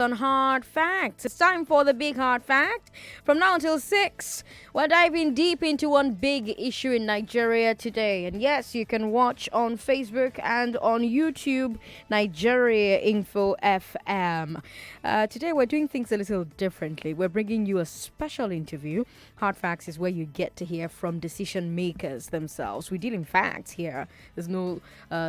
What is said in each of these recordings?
On Hard Facts. It's time for the big hard fact. From now until 6, we're diving deep into one big issue in Nigeria today. And yes, you can watch on Facebook and on YouTube, Nigeria Info FM. Today, we're doing things a little differently. We're bringing you a special interview. Hard Facts is where you get to hear from decision makers themselves. We deal in facts here. There's no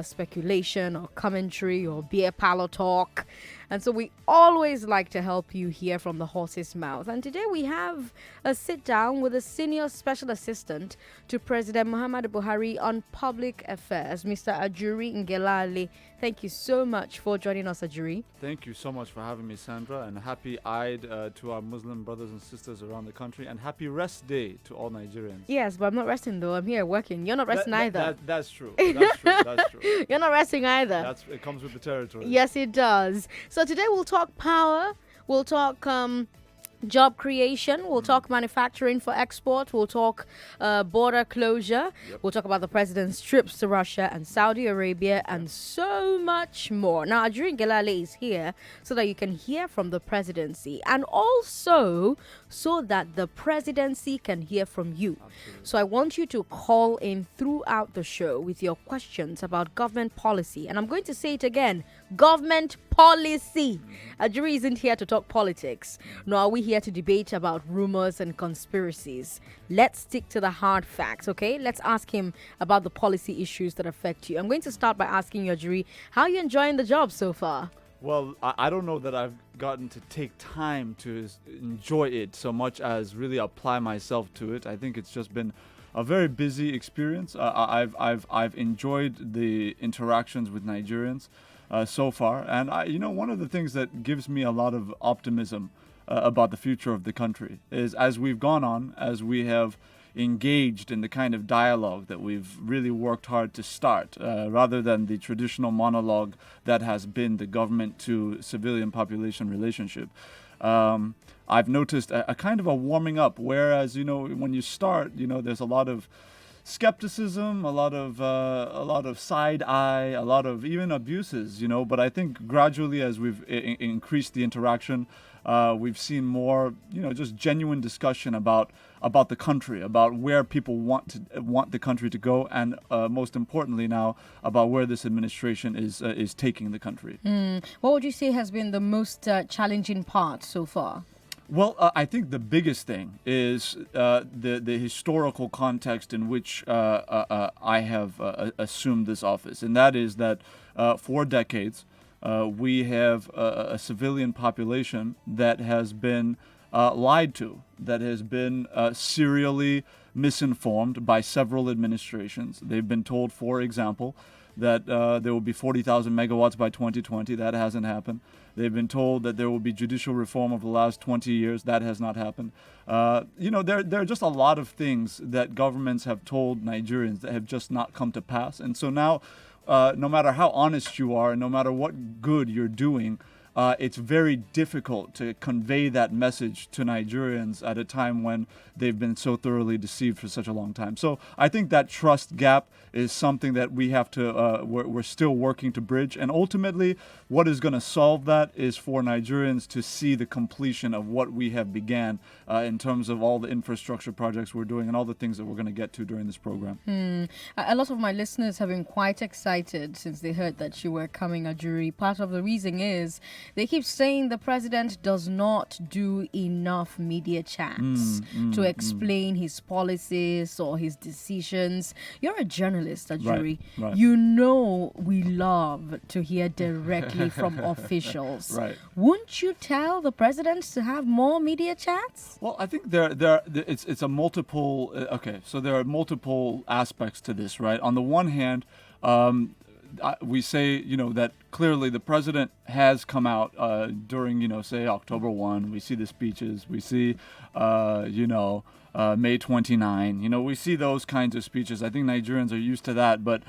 speculation or commentary or beer parlor talk. And so we always like to help you hear from the horse's mouth. And today we have a sit down with a senior special assistant to President Muhammadu Buhari on public affairs, Mr. Ajuri Ngelale. Thank you so much for joining us, Ajuri. Thank you so much for having me, Sandra, and happy Eid to our Muslim brothers and sisters around the country, and happy rest day to all Nigerians. Yes, but I'm not resting though. I'm here working. You're not resting either. That's true. That's true. That's true. You're not resting either. It comes with the territory. Yes, it does. So today we'll talk power. We'll talk job creation. We'll talk manufacturing for export. We'll talk border closure. Yep. We'll talk about the president's trips to Russia and Saudi Arabia and so much more. Now, Ajuri Ngelale is here so that you can hear from the presidency and also so that the presidency can hear from you. Absolutely. So I want you to call in throughout the show with your questions about government policy. And I'm going to say it again, government policy. Ajuri isn't here to talk politics, nor are we here to debate about rumors and conspiracies. Let's stick to the hard facts, okay? Let's ask him about the policy issues that affect you. I'm going to start by asking you, Ajuri, how are you enjoying the job so far? Well, I don't know that I've gotten to take time to enjoy it so much as really apply myself to it. I think it's just been a very busy experience. I've enjoyed the interactions with Nigerians so far, and one of the things that gives me a lot of optimism about the future of the country is as we've gone on, as we have engaged in the kind of dialogue that we've really worked hard to start, rather than the traditional monologue that has been the government to civilian population relationship. I've noticed a kind of a warming up, whereas, when you start, there's a lot of skepticism, a lot of side eye, a lot of even abuses, but I think gradually as we've increased the interaction, we've seen more, just genuine discussion about the country, about where people want the country to go, and most importantly now about where this administration is taking the country. What would you say has been the most challenging part so far? Well, I think the biggest thing is the historical context in which I have assumed this office, and that is that for decades we have a civilian population that has been lied to, that has been serially misinformed by several administrations. They've been told, for example, that there will be 40,000 megawatts by 2020. That hasn't happened. They've been told that there will be judicial reform over the last 20 years. That has not happened. There are just a lot of things that governments have told Nigerians that have just not come to pass. And so now, no matter how honest you are, no matter what good you're doing, it's very difficult to convey that message to Nigerians at a time when they've been so thoroughly deceived for such a long time. So I think that trust gap is something that we have to, we're still working to bridge. And ultimately, what is going to solve that is for Nigerians to see the completion of what we have began in terms of all the infrastructure projects we're doing and all the things that we're going to get to during this program. A lot of my listeners have been quite excited since they heard that you were coming, Ajuri. Part of the reason is they keep saying the president does not do enough media chats to explain his policies or his decisions. You're a journalist, Ajuri. Right. You know we love to hear directly from officials. Right. Wouldn't you tell the president to have more media chats? Well, I think it's a multiple. So there are multiple aspects to this, right? On the one hand, we say, that clearly the president has come out during, say October 1. We see the speeches. We see, May 29. We see those kinds of speeches. I think Nigerians are used to that, but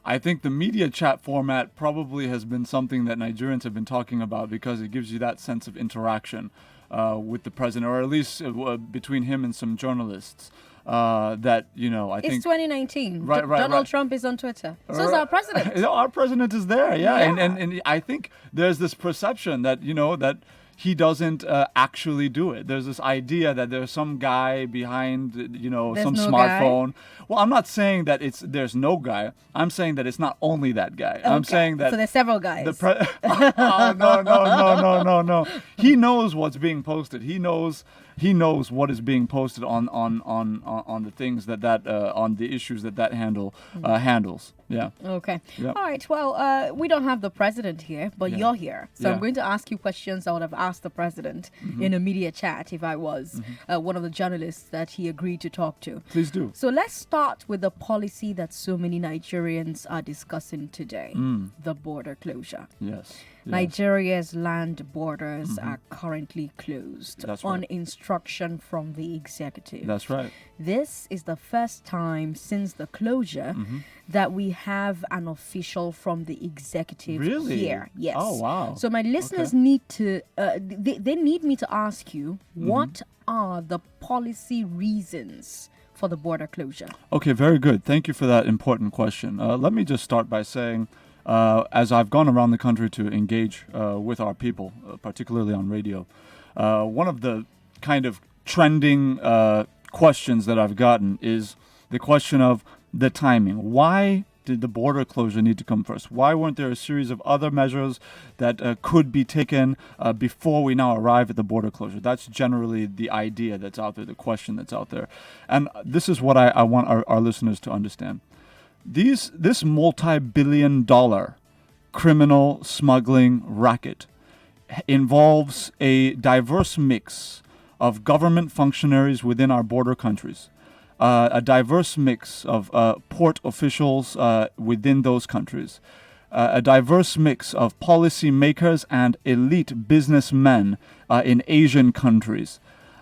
I think the media chat format probably has been something that Nigerians have been talking about because it gives you that sense of interaction with the president, or at least between him and some journalists. I think it's 2019. Right. Donald Trump is on Twitter. So is our president. Our president is there, yeah. And I think there's this perception that he doesn't actually do it. There's this idea that there's some guy behind, There's some no guy? smartphone. Well, I'm not saying that there's no guy. I'm saying that it's not only that guy. I'm Okay. saying that So there's several guys. Oh, no. He knows what's being posted. He knows what is being posted on the things that on the issues that handles. Yeah. Okay. Yep. All right. Well, we don't have the president here, but Yeah. you're here. So I'm Yeah. going to ask you questions I would have asked the president in a media chat if I was one of the journalists that he agreed to talk to. Please do. So let's start with the policy that so many Nigerians are discussing today, the border closure. Yes. Nigeria's land borders are currently closed That's on right. instruction from the executive. That's right. This is the first time since the closure that we have an official from the executive Really? here. Yes. Oh, wow. So my listeners Okay. need to, they need me to ask you, what are the policy reasons for the border closure? Okay, very good. Thank you for that important question. Let me just start by saying, as I've gone around the country to engage with our people, particularly on radio, one of the kind of trending questions that I've gotten is the question of the timing. Why did the border closure need to come first? Why weren't there a series of other measures that could be taken before we now arrive at the border closure? That's generally the idea that's out there, the question that's out there. And this is what I want our listeners to understand. This multi-billion-dollar criminal smuggling racket involves a diverse mix of government functionaries within our border countries, a diverse mix of port officials within those countries, a diverse mix of policy makers and elite businessmen in Asian countries.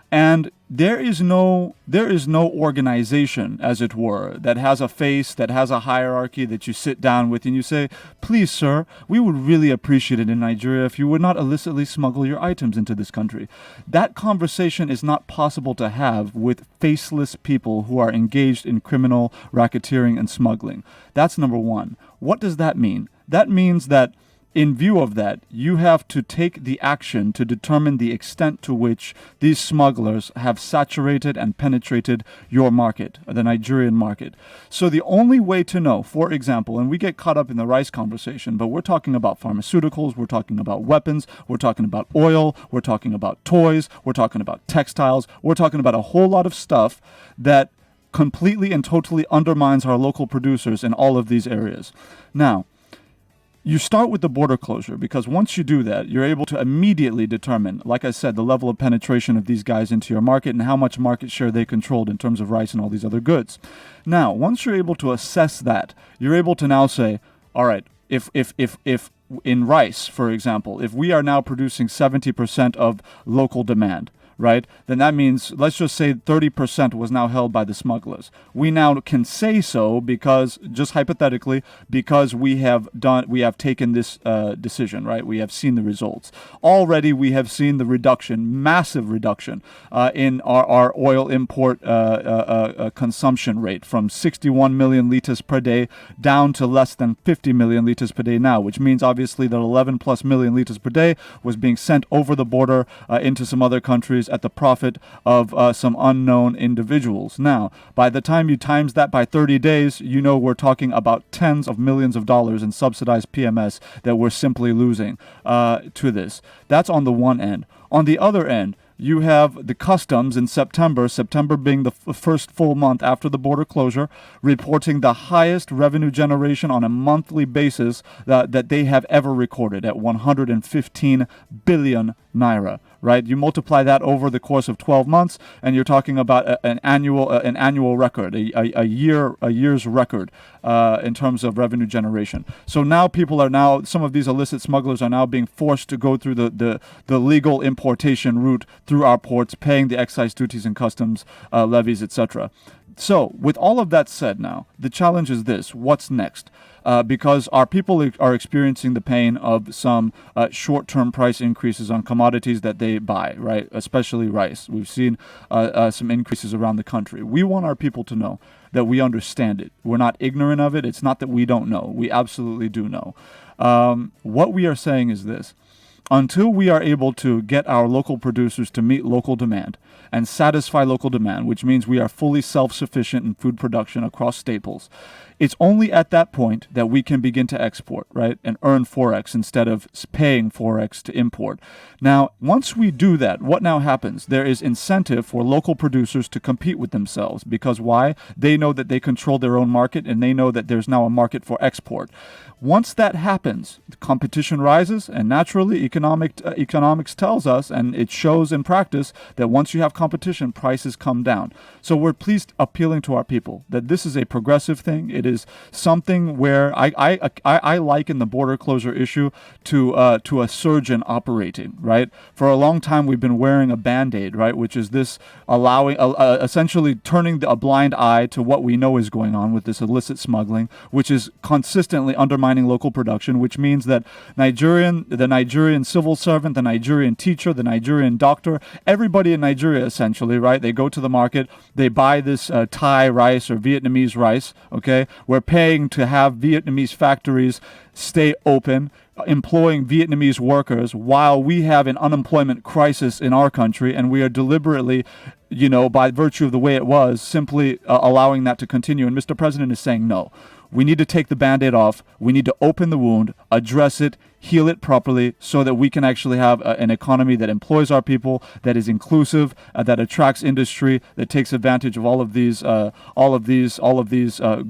And there is no organization, as it were, that has a face, that has a hierarchy that you sit down with and you say, please, sir, we would really appreciate it in Nigeria if you would not illicitly smuggle your items into this country. That conversation is not possible to have with faceless people who are engaged in criminal racketeering and smuggling. That's number one. What does that mean? That means that in view of that, you have to take the action to determine the extent to which these smugglers have saturated and penetrated your market, the Nigerian market. So the only way to know, for example, and we get caught up in the rice conversation, but we're talking about pharmaceuticals, we're talking about weapons, we're talking about oil, we're talking about toys, we're talking about textiles, we're talking about a whole lot of stuff that completely and totally undermines our local producers in all of these areas. Now, you start with the border closure because once you do that, you're able to immediately determine, like I said, the level of penetration of these guys into your market and how much market share they controlled in terms of rice and all these other goods. Now, once you're able to assess that, you're able to now say, all right, if in rice, for example, if we are now producing 70% of local demand, right, then that means, let's just say 30% was now held by the smugglers. We now can say so because, just hypothetically, because we have taken this decision, right? We have seen the results. Already we have seen the reduction, massive reduction, in our oil import consumption rate from 61 million liters per day down to less than 50 million liters per day now, which means obviously that 11 plus million liters per day was being sent over the border into some other countries at the profit of some unknown individuals. Now, by the time you times that by 30 days, you know we're talking about tens of millions of dollars in subsidized PMS that we're simply losing to this. That's on the one end. On the other end, you have the customs in September being the first full month after the border closure, reporting the highest revenue generation on a monthly basis that they have ever recorded at 115 billion naira. Right, you multiply that over the course of 12 months, and you're talking about an annual record, a year's record in terms of revenue generation. So now some of these illicit smugglers are now being forced to go through the legal importation route through our ports, paying the excise duties and customs levies, etc. So, with all of that said now, the challenge is this: what's next? Because our people are experiencing the pain of some short-term price increases on commodities that they buy, right? Especially rice. We've seen some increases around the country. We want our people to know that we understand it. We're not ignorant of it. It's not that we don't know. We absolutely do know. What we are saying is this. until we are able to get our local producers to meet local demand and satisfy local demand, which means we are fully self-sufficient in food production across staples, it's only at that point that we can begin to export, right, and earn Forex instead of paying Forex to import. Now, once we do that, what now happens? There is incentive for local producers to compete with themselves because why? They know that they control their own market and they know that there's now a market for export. Once that happens, the competition rises, and naturally economics tells us, and it shows in practice, that once you have competition, prices come down. So we're pleased appealing to our people that this is a progressive thing. It is something where I liken the border closure issue to a surgeon operating, right? For a long time, we've been wearing a Band-Aid, right, which is this allowing, essentially turning a blind eye to what we know is going on with this illicit smuggling, which is consistently undermining local production, which means that the Nigerian civil servant, the Nigerian teacher, the Nigerian doctor, everybody in Nigeria essentially, right? They go to the market, they buy this Thai rice or Vietnamese rice, okay? We're paying to have Vietnamese factories stay open, employing Vietnamese workers while we have an unemployment crisis in our country, and we are deliberately, by virtue of the way it was, simply allowing that to continue. And Mr. President is saying no. We need to take the Band-Aid off. We need to open the wound, address it, heal it properly so that we can actually have an economy that employs our people, that is inclusive, that attracts industry, that takes advantage of all of these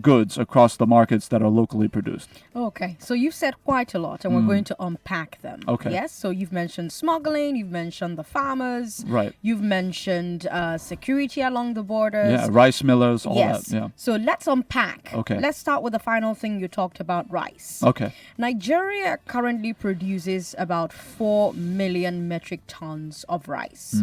goods across the markets that are locally produced. Okay, so you've said quite a lot, and we're going to unpack them. Okay. Yes, so you've mentioned smuggling, you've mentioned the farmers, right? You've mentioned security along the borders. Yeah, rice millers, all yes. that. Yeah. So let's unpack. Okay. Let's start with the final thing you talked about, rice. Okay. Nigeria currently produces about 4 million metric tons of rice,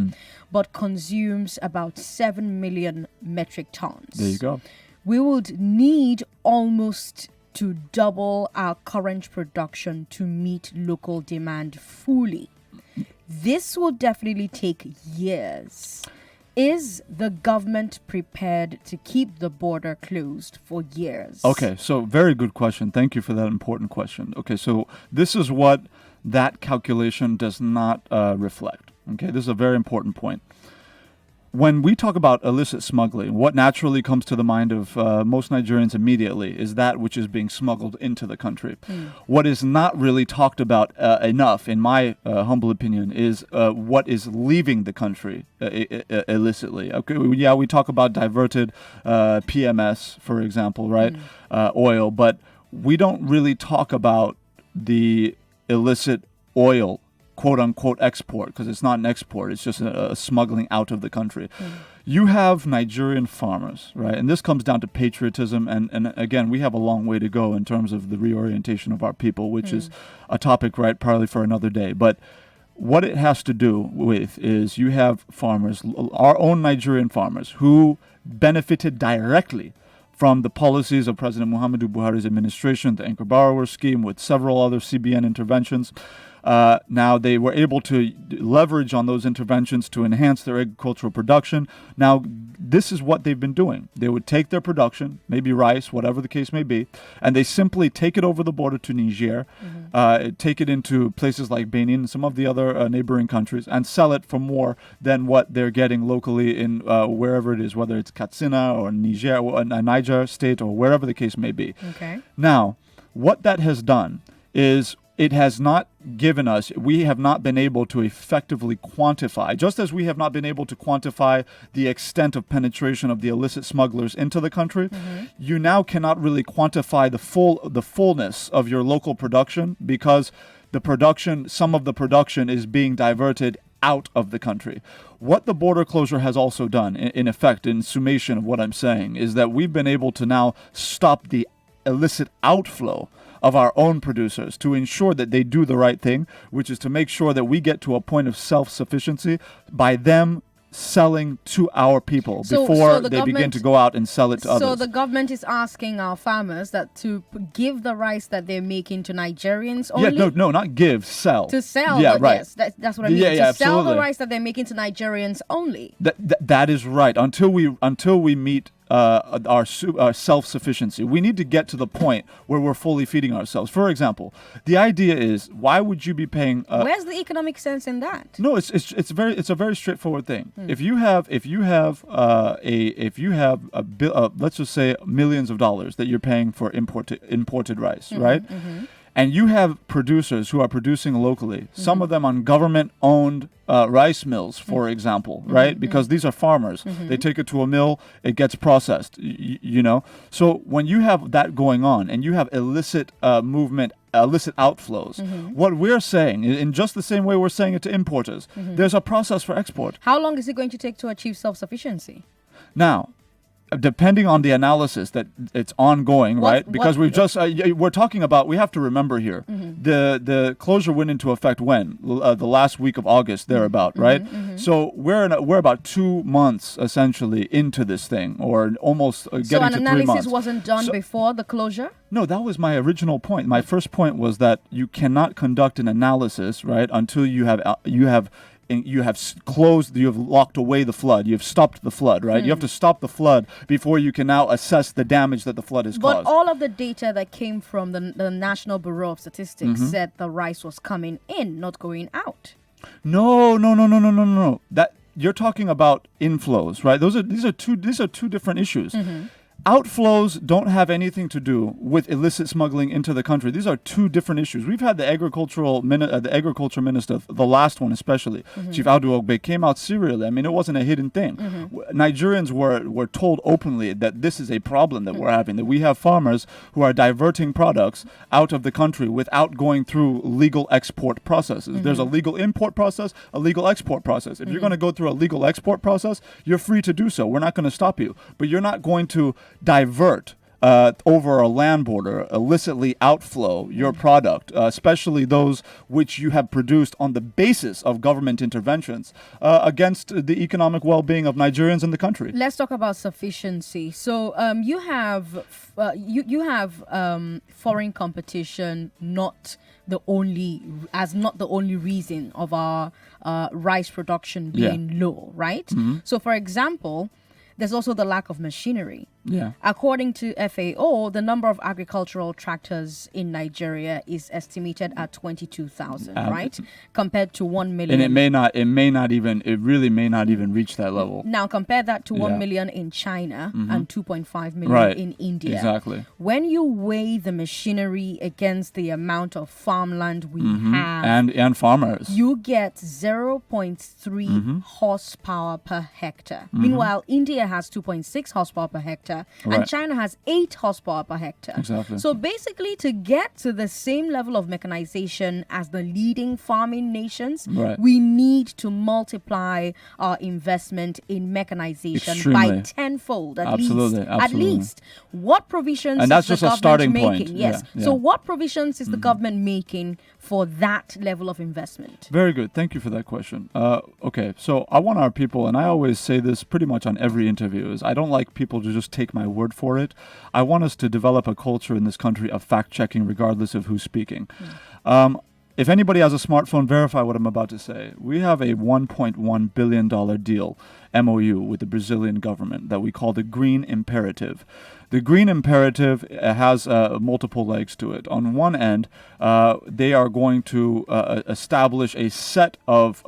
but consumes about 7 million metric tons. There you go. We would need almost to double our current production to meet local demand fully. This will definitely take years. Is the government prepared to keep the border closed for years? Okay, so very good question. Thank you for that important question. Okay, so this is what that calculation does not reflect. Okay, this is a very important point. When we talk about illicit smuggling, what naturally comes to the mind of most Nigerians immediately is that which is being smuggled into the country. What is not really talked about enough, in my humble opinion, is what is leaving the country illicitly. Okay, yeah, we talk about diverted PMS, for example, right? Oil, but we don't really talk about the illicit oil quote-unquote export, because it's not an export, it's just a smuggling out of the country. You have Nigerian farmers, right? And this comes down to patriotism, and again, we have a long way to go in terms of the reorientation of our people, which is a topic, right, probably for another day. But what it has to do with is you have farmers, our own Nigerian farmers, who benefited directly from the policies of President Muhammadu Buhari's administration, the anchor borrower scheme, with several other CBN interventions. Now they were able to leverage on those interventions to enhance their agricultural production. Now, this is what they've been doing. They would take their production, maybe rice, whatever the case may be, and they simply take it over the border to Niger, take it into places like Benin and some of the other neighboring countries, and sell it for more than what they're getting locally in wherever it is, whether it's Katsina or Niger, or Niger State, or wherever the case may be. Okay. Now, what that has done is it has not given us, we have not been able to effectively quantify, just as we have not been able to quantify the extent of penetration of the illicit smugglers into the country, you now cannot really quantify the fullness of your local production, because some of the production is being diverted out of the country. What the border closure has also done, in effect, in summation of what I'm saying, is that we've been able to now stop the illicit outflow of our own producers to ensure that they do the right thing, which is to make sure that we get to a point of self-sufficiency by them selling to our people before they begin to go out and sell it to others. So the government is asking our farmers that to give the rice that they're making to Nigerians only? Yeah, no, not give, sell. To sell, yeah, right. Yes, that's what I mean. Yeah, to sell the absolutely. rice that they're making to Nigerians only. That is right. Until we meet our self-sufficiency. We need to get to the point where we're fully feeding ourselves. For example, the idea is, why would you be paying? Where's the economic sense in that? No, it's a very straightforward thing. If you have let's just say millions of dollars that you're paying for imported rice, right? And you have producers who are producing locally, some of them on government-owned rice mills, for example, right? Because these are farmers. They take it to a mill, it gets processed, you know? So when you have that going on and you have illicit movement, illicit outflows, what we're saying, in just the same way we're saying it to importers, there's a process for export. How long is it going to take to achieve self-sufficiency? Now, depending on the analysis that it's ongoing, right? Because we're talking about, we have to remember here, the closure went into effect when? The last week of August, thereabout, right? So we're about 2 months essentially into this thing, or almost getting to 3 months. So an analysis wasn't done before the closure? No, that was my original point. My first point was that you cannot conduct an analysis, right, until you have closed, you have locked away the flood, you have stopped the flood, right? You have to stop the flood before you can now assess the damage that the flood has caused. But all of the data that came from the National Bureau of Statistics said the rice was coming in, not going out. No. That you're talking about inflows, right? These are two different issues. Outflows don't have anything to do with illicit smuggling into the country. These are two different issues. We've had the agriculture minister, the last one especially, Chief Oboh, came out serially. I mean, it wasn't a hidden thing. Nigerians were told openly that this is a problem that we're having, that we have farmers who are diverting products out of the country without going through legal export processes. There's a legal import process, a legal export process. If you're going to go through a legal export process, you're free to do so. We're not going to stop you. But you're not going to divert over a land border, illicitly outflow your product, especially those which you have produced on the basis of government interventions against the economic well-being of Nigerians in the country. Let's talk about sufficiency. So you have foreign competition not the only reason of our rice production being low, right? So, for example, there's also the lack of machinery. Yeah. According to FAO, the number of agricultural tractors in Nigeria is estimated at 22,000, right? Compared to 1 million. And it really may not even reach that level. Now compare that to 1 million in China and 2.5 million in India. Exactly. When you weigh the machinery against the amount of farmland we have and farmers, you get 0.3 horsepower per hectare. Meanwhile, India has 2.6 horsepower per hectare. And China has 8 horsepower per hectare. Exactly. So basically, to get to the same level of mechanization as the leading farming nations, we need to multiply our investment in mechanization by tenfold at least. At least. What provisions and that's is just the a starting government making? point. Yes. Yeah. So what provisions is the government making for that level of investment? Very good. Thank you for that question. Okay, so I want our people, and I always say this pretty much on every interview, is I don't like people to just take my word for it. I want us to develop a culture in this country of fact-checking regardless of who's speaking. If anybody has a smartphone, verify what I'm about to say. We have a $1.1 billion deal, MOU, with the Brazilian government that we call the Green Imperative. The Green Imperative has multiple legs to it. On one end, they are going to establish a set of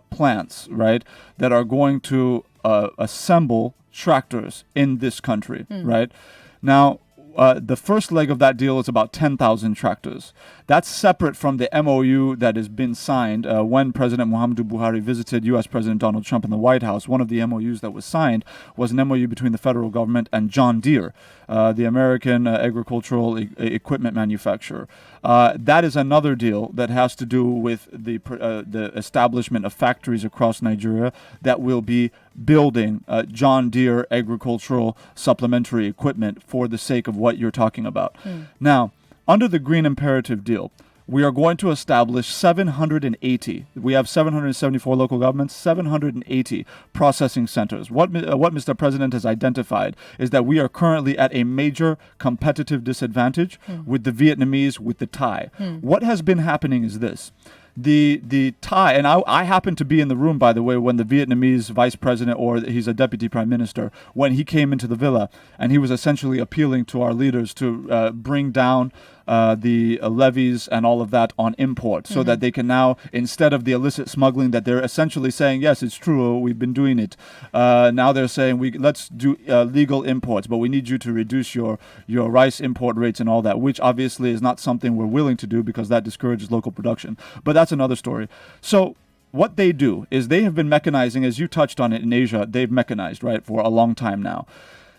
plants, right, that are going to assemble tractors in this country, right? Now, the first leg of that deal is about 10,000 tractors. That's separate from the MOU that has been signed when President Muhammadu Buhari visited U.S. President Donald Trump in the White House. One of the MOUs that was signed was an MOU between the federal government and John Deere, the American agricultural equipment manufacturer. That is another deal that has to do with the establishment of factories across Nigeria that will be building John Deere agricultural supplementary equipment for the sake of what you're talking about. Now, under the Green Imperative deal, we are going to establish 780. We have 774 local governments, 780 processing centers. What Mr. President has identified is that we are currently at a major competitive disadvantage with the Vietnamese, with the Thai. What has been happening is this. the tie, and I happened to be in the room, by the way, when the Vietnamese vice president, or he's a deputy prime minister, when he came into the villa, and he was essentially appealing to our leaders to bring down the levies and all of that on import, so that they can now, instead of the illicit smuggling that they're essentially saying, yes, it's true, we've been doing it, now they're saying, let's do legal imports, but we need you to reduce your rice import rates and all that, which obviously is not something we're willing to do because that discourages local production. But that's another story. So what they do is they have been mechanizing, as you touched on it in Asia, they've mechanized, right, for a long time now.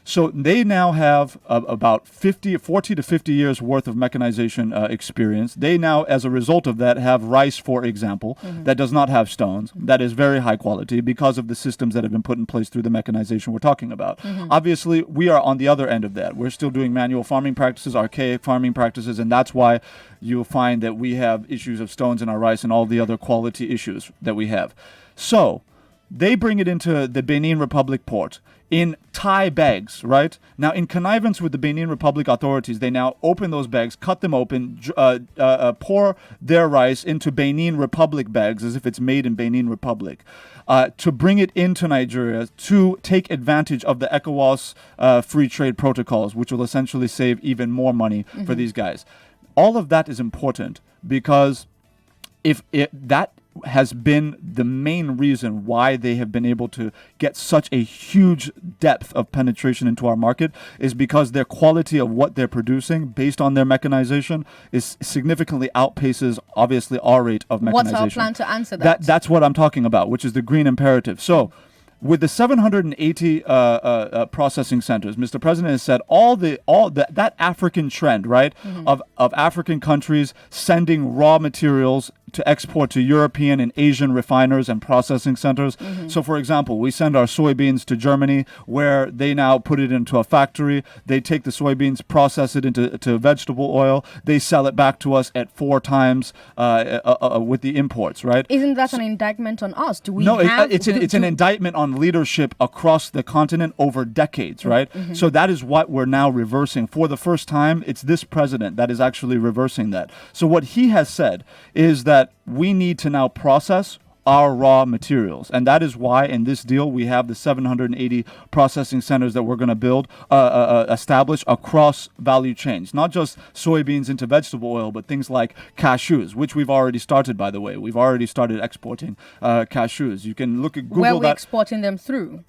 So they now have about 40 to 50 years worth of mechanization experience. They now, as a result of that, have rice, for example, that does not have stones, that is very high quality because of the systems that have been put in place through the mechanization we're talking about. Obviously, we are on the other end of that. We're still doing manual farming practices, archaic farming practices, and that's why you'll find that we have issues of stones in our rice and all the other quality issues that we have. So they bring it into the Benin Republic port in Thai bags, right? Now, in connivance with the Benin Republic authorities, they now open those bags, cut them open, pour their rice into Benin Republic bags as if it's made in Benin Republic, to bring it into Nigeria to take advantage of the ECOWAS free trade protocols, which will essentially save even more money for these guys. All of that is important because that has been the main reason why they have been able to get such a huge depth of penetration into our market, is because their quality of what they're producing based on their mechanization is significantly outpaces obviously our rate of mechanization. What's our plan to answer that? That's what I'm talking about, which is the green imperative. So with the 780 processing centers, Mr. President has said that African trend, right, of African countries sending raw materials to export to European and Asian refiners and processing centers. So, for example, we send our soybeans to Germany, where they now put it into a factory. They take the soybeans, process it into vegetable oil. They sell it back to us at 4 times with the imports, right? Isn't that an indictment on us? It's an indictment on leadership across the continent over decades, right? So that is what we're now reversing. For the first time, it's this president that is actually reversing that. So what he has said is that we need to now process our raw materials. And that is why in this deal we have the 780 processing centers that we're going to build, establish across value chains. Not just soybeans into vegetable oil, but things like cashews, which we've already started, by the way. We've already started exporting cashews. You can look at Google where we're exporting them through.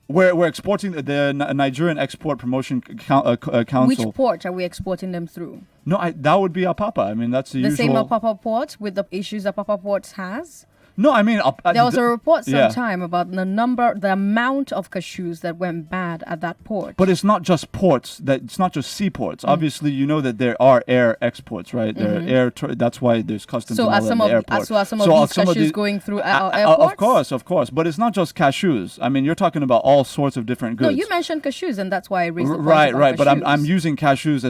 We're exporting the Nigerian Export Promotion Council. Which port are we exporting them through? No, that would be Apapa. I mean, that's the usual. The same Apapa port with the issues that Apapa port has? No, I mean... there was a report sometime about the amount of cashews that went bad at that port. But it's not just ports, it's not just seaports. Obviously, you know that there are air exports, right? There are that's why there's customs and all that in the airport. So are some of these cashews going through our airports? Of course. But it's not just cashews. I mean, you're talking about all sorts of different goods. No, you mentioned cashews, and that's why I raised the point Right. cashews. But I'm using cashews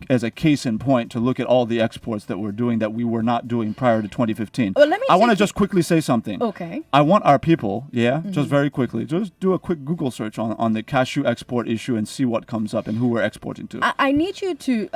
as a case in point to look at all the exports that we're doing that we were not doing prior to 2015. Well, I want to just quickly say something. Okay. I want our people, just very quickly, just do a quick Google search on the cashew export issue and see what comes up and who we're exporting to. I need you to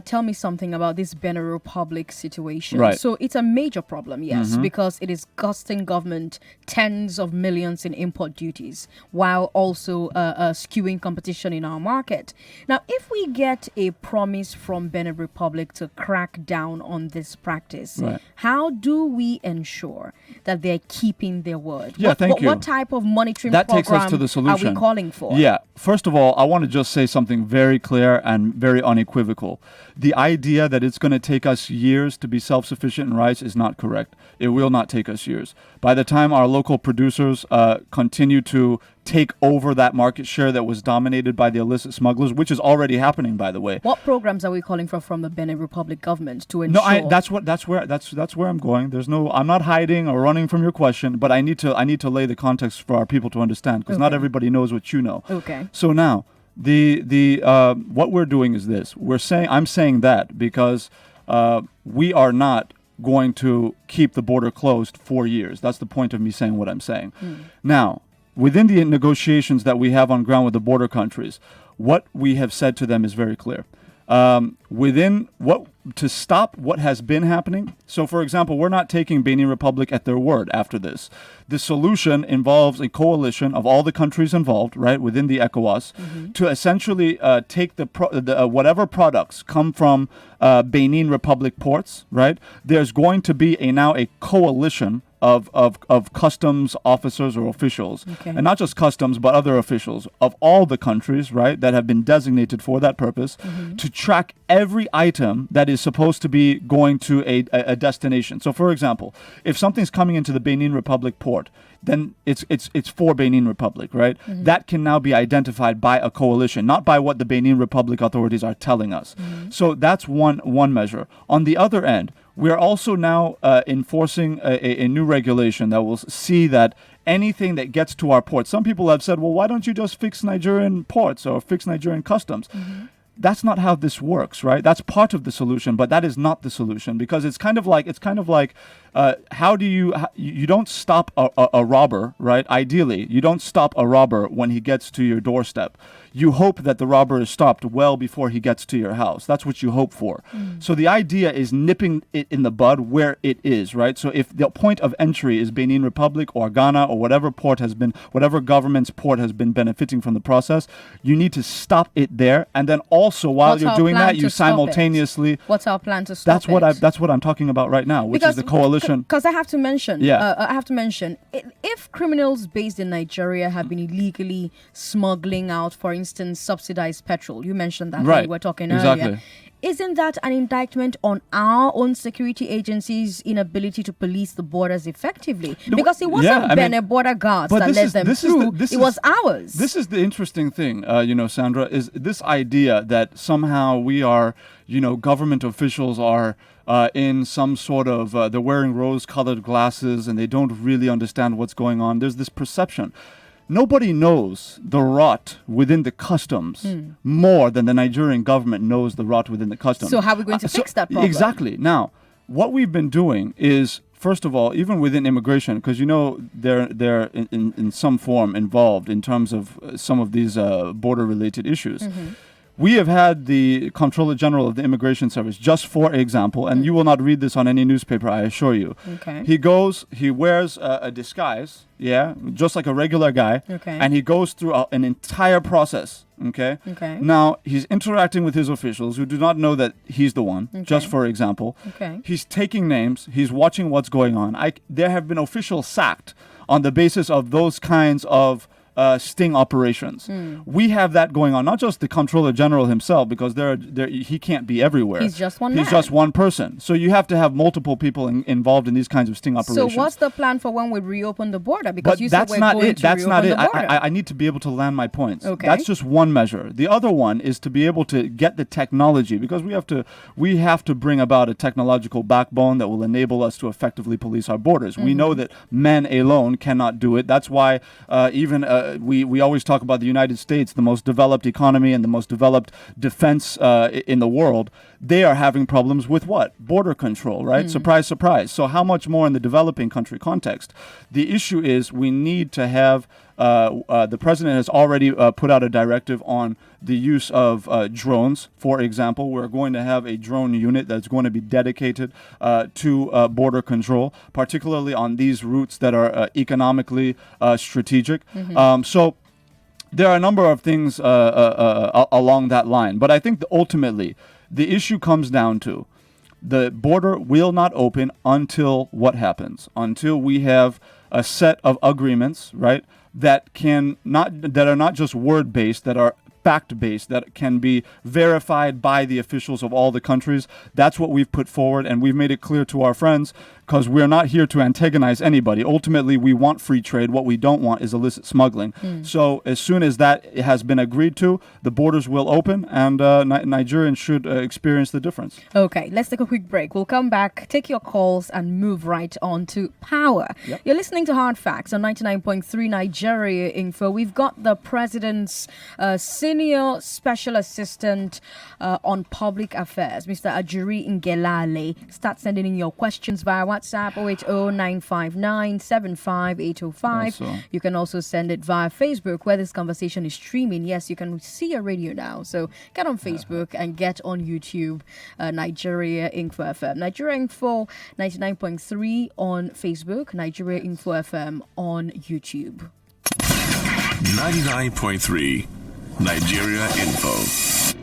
tell me something about this Benin Republic situation. Right. So it's a major problem, yes, because it is costing government tens of millions in import duties, while also skewing competition in our market. Now, if we get a promise from Benin Republic to crack down on this practice, how do we ensure that they're keeping their word? Thank you. What type of monitoring that program takes us to the solution. are we calling for? Yeah. First of all, I want to just say something very clear and very unequivocal. The idea that it's going to take us years to be self-sufficient in rice is not correct. It will not take us years. By the time our local producers continue to take over that market share that was dominated by the illicit smugglers, which is already happening, by the way. What programs are we calling for from the Benin Republic government to ensure? No, that's where I'm going. I'm not hiding or running from your question, but I need to lay the context for our people to understand, because not everybody knows what you know. Okay. So now, the what we're doing is this. I'm saying that because we are not going to keep the border closed for years. That's the point of me saying what I'm saying. Now, within the negotiations that we have on ground with the border countries, what we have said to them is very clear. within what to stop what has been happening. So, for example, we're not taking Benin Republic at their word after this. The solution involves a coalition of all the countries involved, right, within the ECOWAS, to essentially take whatever products come from Benin Republic ports, right. There's going to be now a coalition of customs officers or officials, and not just customs but other officials of all the countries, right, that have been designated for that purpose, to track every item that is supposed to be going to a destination. So, for example, if something's coming into the Benin Republic port, then it's for Benin Republic, right? That can now be identified by a coalition, not by what the Benin Republic authorities are telling us. So that's one measure. On the other end, we are also now enforcing a new regulation that will see that anything that gets to our ports. Some people have said, well, why don't you just fix Nigerian ports or fix Nigerian customs? That's not how this works, right? That's part of the solution, but that is not the solution, because it's kind of like how do you don't stop a robber, right? Ideally, you don't stop a robber when he gets to your doorstep. You hope that the robber is stopped well before he gets to your house. That's what you hope for. So the idea is nipping it in the bud where it is, right? So if the point of entry is Benin Republic or Ghana or whatever government's port has been benefiting from the process, you need to stop it there. And then also while you're doing that, you simultaneously. What's our plan to stop it? That's what I'm talking about right now, which is the coalition. Because I have to mention, if criminals based in Nigeria have been illegally smuggling out, for instance, subsidized petrol, you mentioned that when we were talking earlier. Isn't that an indictment on our own security agencies' inability to police the borders effectively? Because it wasn't Benin border guards that led them through. It was ours. This is the interesting thing, Sandra, is this idea that somehow we are, government officials are in some sort of, they're wearing rose-colored glasses and they don't really understand what's going on. There's this perception. Nobody knows the rot within the customs more than the Nigerian government knows the rot within the customs. So how are we going to fix that problem? Exactly. Now, what we've been doing is, first of all, even within immigration, because they're in some form involved in terms of some of these border-related issues. We have had the Comptroller General of the Immigration Service, just for example, and you will not read this on any newspaper, I assure you. He wears a disguise, just like a regular guy, and he goes through an entire process, Now, he's interacting with his officials who do not know that he's the one, just for example. He's taking names, he's watching what's going on. There have been officials sacked on the basis of those kinds of sting operations. We have that going on, not just the Comptroller General himself, because he can't be everywhere. He's just one man. He's just one person. So you have to have multiple people involved in these kinds of sting operations. So what's the plan for when we reopen the border? Because but you that's said we're not going it. to That's reopen not it. the border. I need to be able to land my points. That's just one measure. The other one is to be able to get the technology, because we have to bring about a technological backbone that will enable us to effectively police our borders. We know that men alone cannot do it. That's why we always talk about the United States, the most developed economy and the most developed defense in the world. They are having problems with what? Border control, right? Surprise, surprise. So how much more in the developing country context? The issue is we need to have, the president has already put out a directive on the use of drones. For example, we're going to have a drone unit that's going to be dedicated to border control, particularly on these routes that are economically strategic. So there are a number of things along that line. But I think ultimately the issue comes down to the border will not open until what happens? Until we have a set of agreements, right, that are not just word-based, that are fact-based, that can be verified by the officials of all the countries. That's what we've put forward, and we've made it clear to our friends, because we're not here to antagonize anybody. Ultimately, we want free trade. What we don't want is illicit smuggling. So as soon as that has been agreed to, the borders will open, and Nigerians should experience the difference. Okay, let's take a quick break. We'll come back, take your calls, and move right on to power. Yep. You're listening to Hard Facts on 99.3 Nigeria Info. We've got the president's senior Senior Special Assistant on Public Affairs, Mr. Ajuri Ngelale. Start sending in your questions via WhatsApp 080-959-75805. Also. You can also send it via Facebook, where this conversation is streaming. Yes, you can see a radio now. So get on Facebook and get on YouTube, Nigeria Info FM. Nigeria Info 99.3 on Facebook, Nigeria Info FM on YouTube. 99.3 Nigeria Info.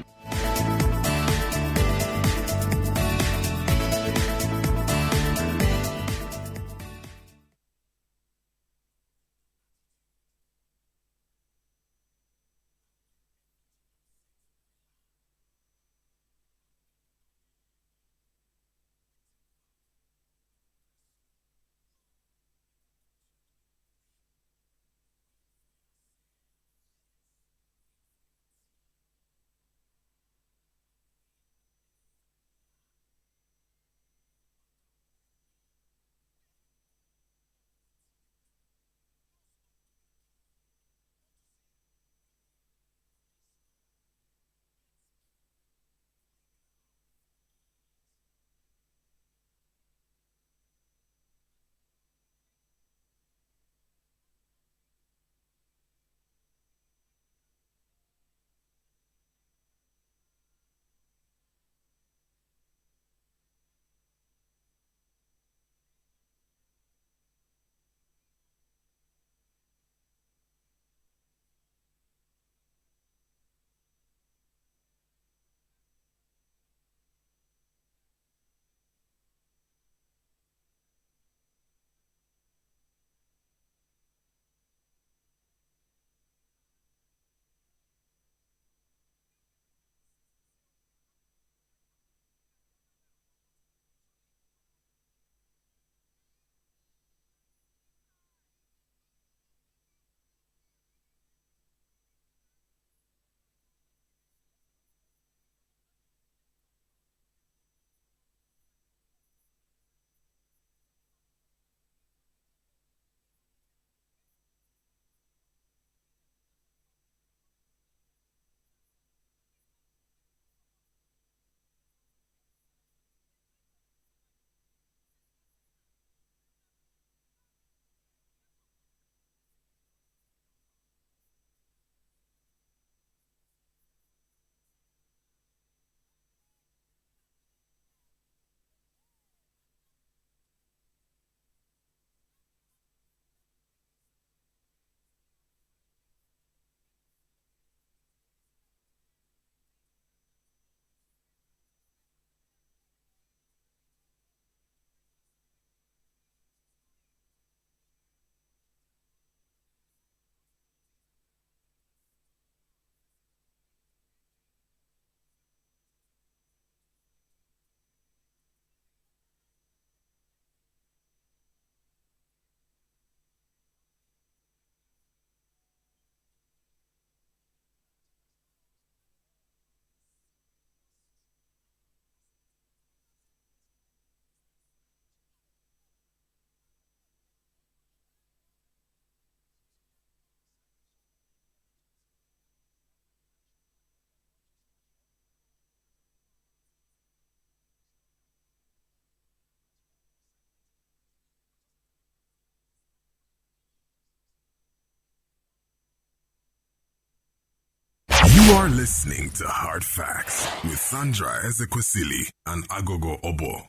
You are listening to Hard Facts with Sandra Ezekwesili and Aghogho Oboh.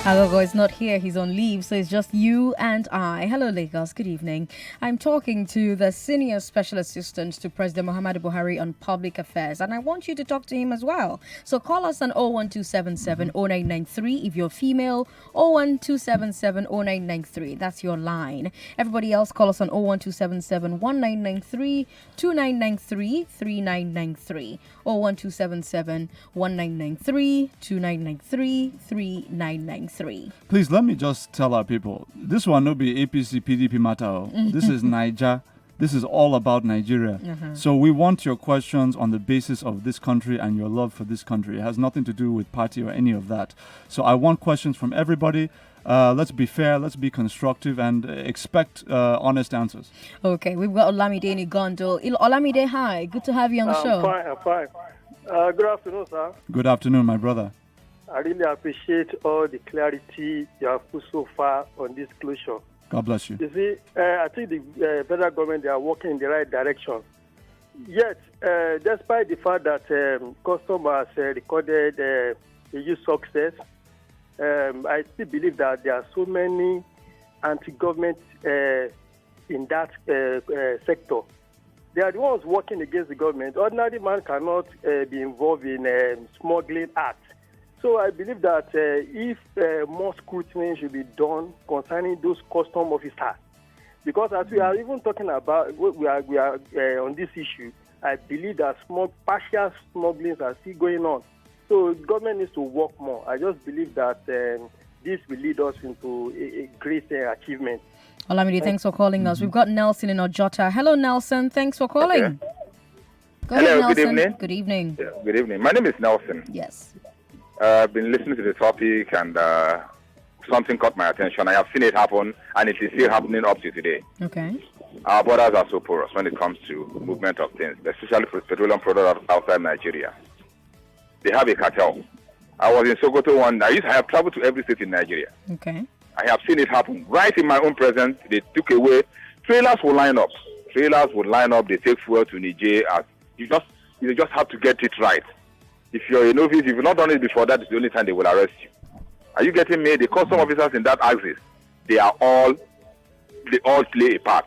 Aghogho is not here, he's on leave, so it's just you and I. Hello Lagos, good evening. I'm talking to the Senior Special Assistant to President Muhammadu Buhari on Public Affairs, and I want you to talk to him as well. So call us on 01277 0993 if you're female, 01277 0993, that's your line. Everybody else call us on 01277 1993 2993 3993, 01277 1993 2993 3993. Please let me just tell our people, this one no be APC PDP matter. This is Niger. This is all about Nigeria. So we want your questions on the basis of this country and your love for this country. It has nothing to do with party or any of that. So I want questions from everybody. let's be fair, let's be constructive, and expect honest answers. Okay, we've got Olamide in Igondo. Olamide, hi. Good to have you on the show. I'm fine. Good afternoon, sir. Good afternoon, my brother. I really appreciate all the clarity you have put so far on this closure. God bless you. You see, I think the federal government, they are working in the right direction. Yet, despite the fact that customers recorded a huge success, I still believe that there are so many anti-government in that sector. They are the ones working against the government. Ordinary man cannot be involved in smuggling acts. So I believe that if more scrutiny should be done concerning those custom officers, because as we are even talking about, we are on this issue, I believe that partial smugglings are still going on. So government needs to work more. I just believe that this will lead us into a great achievement. Olamide, thanks for calling us. We've got Nelson in Ojota. Hello, Nelson. Thanks for calling. Okay. Go ahead, Hello, Nelson. good evening. Good evening. Yeah, good evening. My name is Nelson. Yes. I've been listening to the topic and something caught my attention. I have seen it happen and it is still happening up to today. Okay. Our borders are so porous when it comes to movement of things, especially for petroleum products outside Nigeria. They have a cartel. I was in Sokoto one. I have traveled to every state in Nigeria. Okay. I have seen it happen. Right in my own presence, they took away. Trailers will line up. They take fuel to Niger. You just have to get it right. If you're a novice, if you've not done it before, that is the only time they will arrest you. Are you getting me? The custom officers in that axis, they all play a part.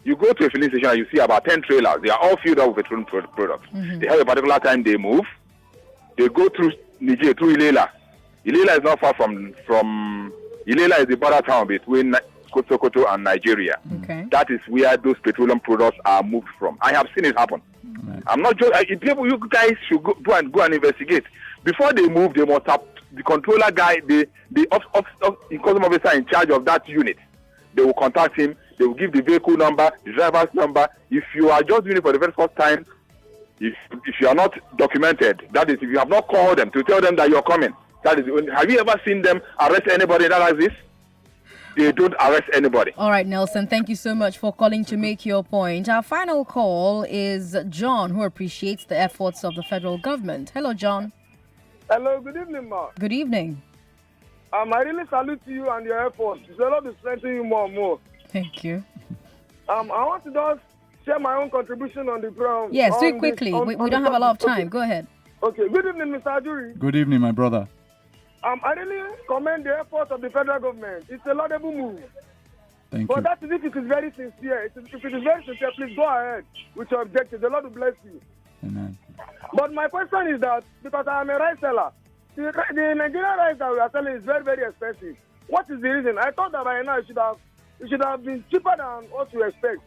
You go to a filling station and you see about 10 trailers. They are all filled up with petroleum products. They have a particular time they move. They go through Niger, through Ilela. Ilela is not far from Ilela is the border town between Sokoto and Nigeria. Okay. That is where those petroleum products are moved from. I have seen it happen. Right. I'm not joking. People, you guys should go and investigate. Before they move, they must have the controller guy, the custom officer in charge of that unit. They will contact him. They will give the vehicle number, the driver's number. If you are just doing it for the very first time, if you are not documented, that is, if you have not called them to tell them that you're coming, that is. Have you ever seen them arrest anybody that like this? They don't arrest anybody. All right, Nelson, thank you so much for calling to make your point. Our final call is John, who appreciates the efforts of the federal government. Hello, John. Hello, good evening, ma. Good evening. I really salute you and your efforts. It's a lot to strengthen you more and more. Thank you. I want to just share my own contribution on the ground. Yes, do it quickly. We don't have a lot of time. Okay. Go ahead. Okay, good evening, Mr. Ajuri. Good evening, my brother. I really commend the efforts of the federal government. It's a laudable move. Thank But you. that is if it is very sincere. If it is very sincere, please go ahead with your objectives. The Lord will bless you. Amen. But my question is that, because I am a rice seller, the Nigerian rice that we are selling is very, very expensive. What is the reason? I thought that by now it should have been cheaper than what you expect.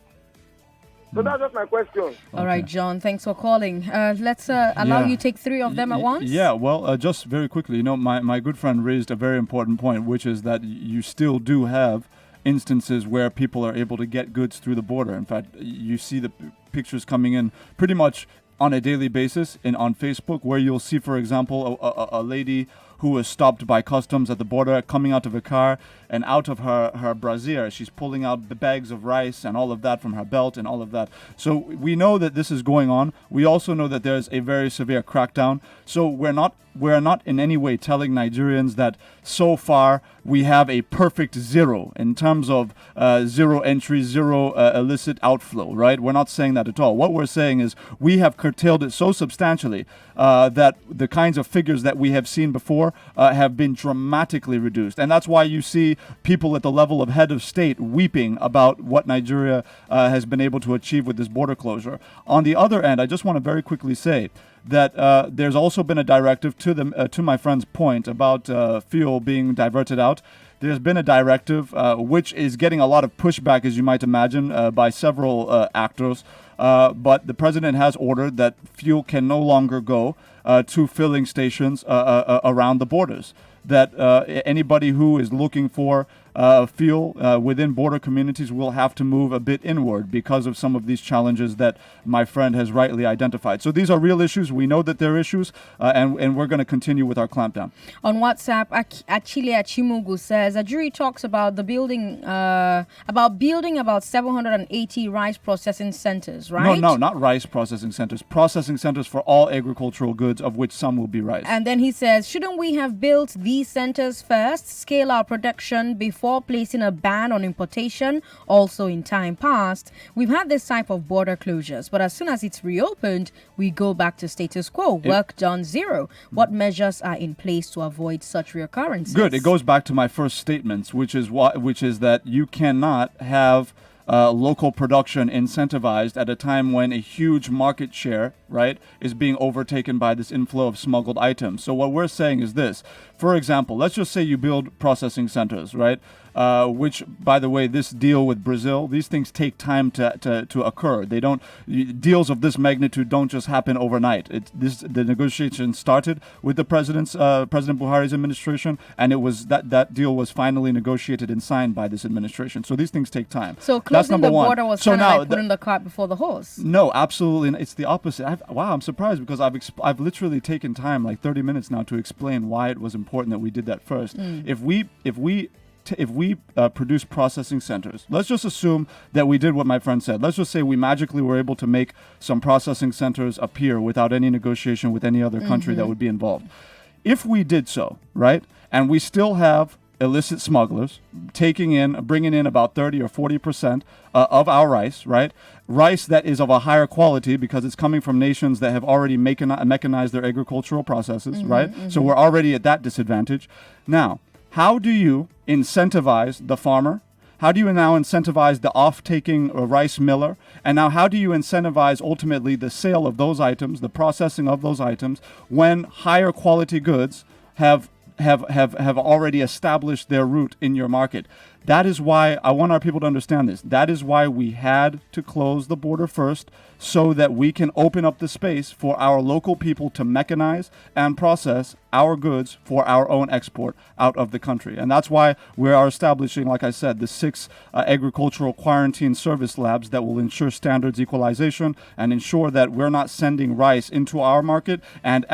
So that's just my question. All right, John, thanks for calling. Let's allow you to take three of them at once. Yeah, well, just very quickly, my good friend raised a very important point, which is that you still do have instances where people are able to get goods through the border. In fact, you see the pictures coming in pretty much on a daily basis on Facebook, where you'll see, for example, a lady who was stopped by customs at the border coming out of a car, and out of her brassiere she's pulling out the bags of rice and all of that from her belt and all of that. So we know that this is going on. We also know that there's a very severe crackdown. So we're not in any way telling Nigerians that so far we have a perfect zero in terms of zero entry, zero illicit outflow, right? We're not saying that at all. What we're saying is we have curtailed it so substantially that the kinds of figures that we have seen before have been dramatically reduced. And that's why you see people at the level of head of state weeping about what Nigeria has been able to achieve with this border closure. On the other end, I just want to very quickly say that there's also been a directive to my friend's point about fuel being diverted out. There's been a directive which is getting a lot of pushback, as you might imagine, by several actors. But the president has ordered that fuel can no longer go to filling stations around the borders. That anybody who is looking for feel within border communities will have to move a bit inward because of some of these challenges that my friend has rightly identified. So these are real issues. We know that they're issues, and we're going to continue with our clampdown. On WhatsApp, Achille Achimugu says Ajuri talks about building about 780 rice processing centers, right? No, not rice processing centers. Processing centers for all agricultural goods, of which some will be rice. And then he says, shouldn't we have built these centers first, scale our production before placing a ban on importation? Also, in time past, we've had this type of border closures, but as soon as it's reopened, we go back to status quo. Work done zero. What measures are in place to avoid such reoccurrences? Good. It goes back to my first statements, which is that you cannot have local production incentivized at a time when a huge market share, right, is being overtaken by this inflow of smuggled items. So what we're saying is this. For example, let's just say you build processing centers, right? Which, by the way, this deal with Brazil, these things take time to occur. They don't, deals of this magnitude don't just happen overnight. The negotiation started with the President Buhari's administration, and it was that deal was finally negotiated and signed by this administration. So these things take time. So closing the border was kind of like putting the cart before the horse. No, absolutely. It's the opposite. I'm surprised because I've literally taken time, like 30 minutes now, to explain why it was important that we did that first. If we produce processing centers, let's just assume that we did what my friend said. Let's just say we magically were able to make some processing centers appear without any negotiation with any other country that would be involved. If we did so, right, and we still have illicit smugglers bringing in about 30 or 40% of our rice, right? Rice that is of a higher quality because it's coming from nations that have already mechanized their agricultural processes, right? So we're already at that disadvantage. Now, how do you incentivize the farmer? How do you now incentivize the off-taking rice miller? And now how do you incentivize ultimately the sale of those items, the processing of those items, when higher quality goods have already established their route in your market? That is why I want our people to understand this. That is why we had to close the border first, so that we can open up the space for our local people to mechanize and process our goods for our own export out of the country. And that's why we are establishing, like I said, the 6 agricultural quarantine service labs that will ensure standards equalization and ensure that we're not sending rice into our market and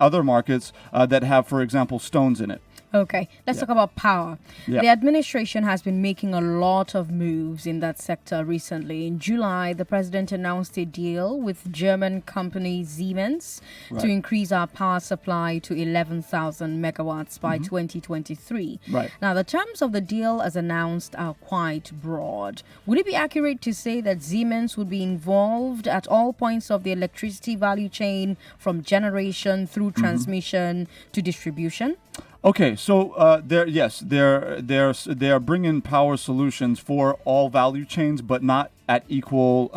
other markets that have, for example, stones in it. Okay, let's talk about power. The administration has been making a lot of moves in that sector recently. In July, the president announced a deal with German company Siemens to increase our power supply to 11,000 megawatts by 2023. Right. Now, the terms of the deal as announced are quite broad. Would it be accurate to say that Siemens would be involved at all points of the electricity value chain, from generation through transmission to distribution? Okay, so they're bringing power solutions for all value chains, but not at equal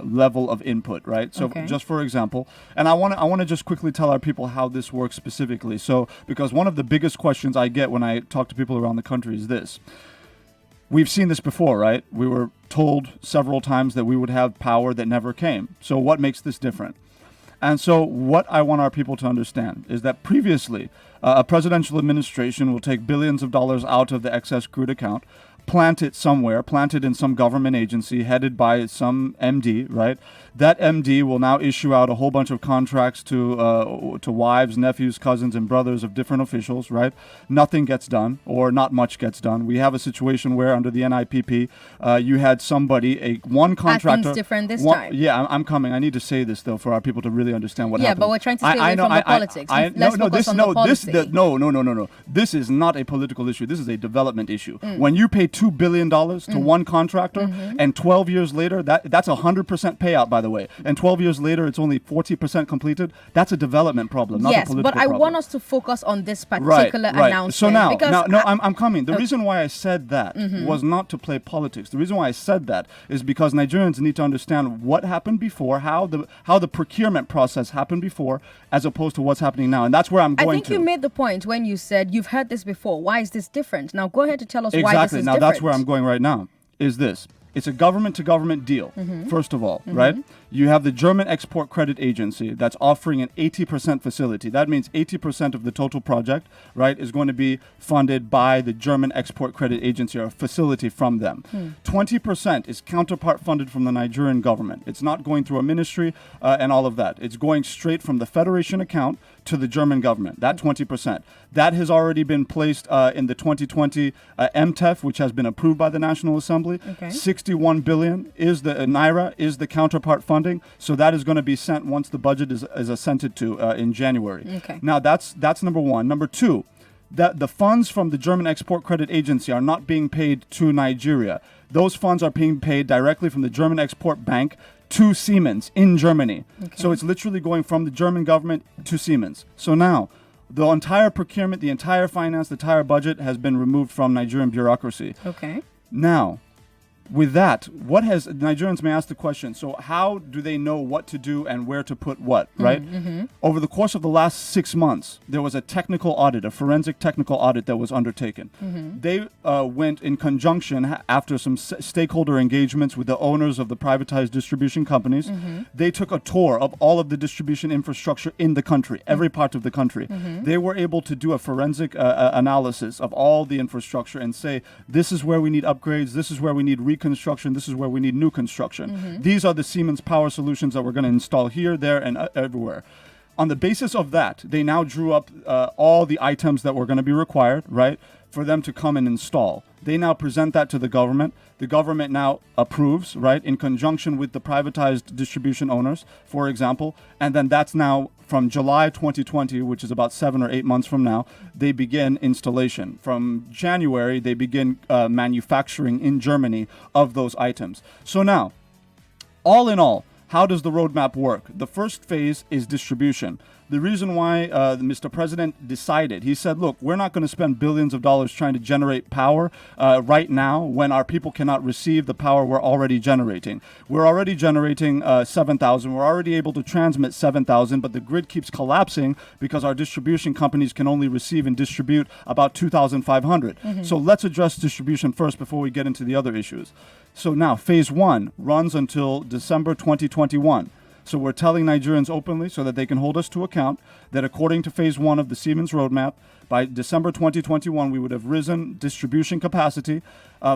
level of input, right? So, just for example, and I want to just quickly tell our people how this works specifically. So, because one of the biggest questions I get when I talk to people around the country is this: we've seen this before, right? We were told several times that we would have power that never came. So, what makes this different? And so what I want our people to understand is that previously, a presidential administration will take billions of dollars out of the excess crude account, plant it somewhere, plant it in some government agency headed by some MD, right? That MD will now issue out a whole bunch of contracts to wives, nephews, cousins, and brothers of different officials, right? Nothing gets done, or not much gets done. We have a situation where under the NIPP, you had somebody, one contractor. Things different this time. Yeah, I'm coming. I need to say this though for our people to really understand what happened. Yeah, but we're trying to stay away from the politics. Let's focus on the policy. No. This is not a political issue. This is a development issue. When you pay $2 billion to one contractor, and 12 years later, that's 100% payout, by the way, and 12 years later, it's only 40% completed. That's a development problem, not a political problem. Yes, but I want us to focus on this particular announcement. So I'm coming. The reason why I said that was not to play politics. The reason why I said that is because Nigerians need to understand what happened before, how the procurement process happened before, as opposed to what's happening now. And that's where I'm going to. I think you made the point when you said you've heard this before. Why is this different? Now go ahead to tell us why this is exactly. Now different. that's where I'm going right now. Is this. It's a government-to-government deal, first of all, right? You have the German Export Credit Agency that's offering an 80% facility. That means 80% of the total project, right, is going to be funded by the German Export Credit Agency, or a facility from them. 20% is counterpart funded from the Nigerian government. It's not going through a ministry and all of that. It's going straight from the Federation account to the German government, that 20%. That has already been placed in the 2020 MTEF, which has been approved by the National Assembly. Okay. 61 billion is the Naira, is the counterpart funding. So that is going to be sent once the budget is assented to in January. Okay. Now, that's number one. Number two, that the funds from the German Export Credit Agency are not being paid to Nigeria. Those funds are being paid directly from the German Export Bank to Siemens in Germany. Okay. So it's literally going from the German government to Siemens. So now, the entire procurement, the entire finance, the entire budget has been removed from Nigerian bureaucracy. Okay. Now, with that, what has Nigerians may ask the question, so how do they know what to do and where to put what, right? Over the course of the last 6 months, there was a technical audit, a forensic technical audit that was undertaken. They went in conjunction after some stakeholder engagements with the owners of the privatized distribution companies. They took a tour of all of the distribution infrastructure in the country, every part of the country. They were able to do a forensic analysis of all the infrastructure and say, this is where we need upgrades, this is where we need reconstruction, this is where we need new construction. These are the Siemens power solutions that we're going to install here, there, and everywhere. On the basis of that, they now drew up all the items that were going to be required, right, for them to come and install. They now present that to the government. The government now approves, right, in conjunction with the privatized distribution owners, for example. And then that's now from July 2020, which is about 7 or 8 months from now, they begin installation. From January, they begin manufacturing in Germany of those items. So now, all in all, how does the roadmap work? The first phase is distribution. The reason why Mr. President decided, he said, look, we're not going to spend billions of dollars trying to generate power right now when our people cannot receive the power we're already generating. We're already generating 7,000. We're already able to transmit 7,000, but the grid keeps collapsing because our distribution companies can only receive and distribute about 2,500. So let's address distribution first before we get into the other issues. So now phase one runs until December 2021. So we're telling Nigerians openly so that they can hold us to account that according to phase one of the Siemens roadmap, by December 2021, we would have risen distribution capacity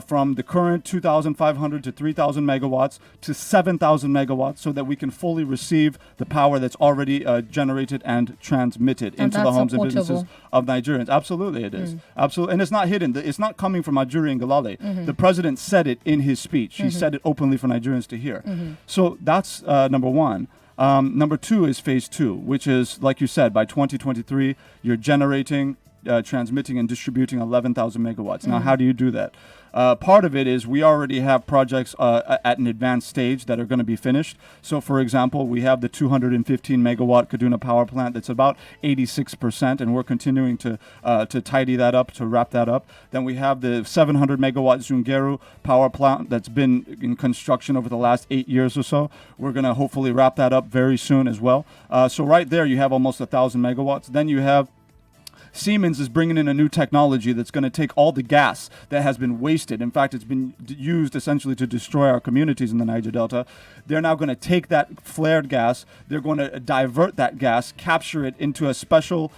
from the current 2,500 to 3,000 megawatts to 7,000 megawatts so that we can fully receive the power that's already generated and transmitted into the homes and businesses of Nigerians. Absolutely, it is. Absolutely. And it's not hidden. It's not coming from Ajuri and Ngelale. The president said it in his speech. He said it openly for Nigerians to hear. So that's number one. Number two is phase two, which is, like you said, by 2023, you're generating, transmitting, and distributing 11,000 megawatts. Now, how do you do that? Part of it is we already have projects at an advanced stage that are going to be finished. So, for example, we have the 215 megawatt Kaduna power plant that's about 86%, and we're continuing to tidy that up, to wrap that up. Then we have the 700 megawatt Zungeru power plant that's been in construction over the last 8 years or so. We're going to hopefully wrap that up very soon as well. So right there, you have almost 1,000 megawatts. Then you have Siemens is bringing in a new technology that's going to take all the gas that has been wasted. In fact, it's been used essentially to destroy our communities in the Niger Delta. They're now going to take that flared gas, they're going to divert that gas, capture it into a special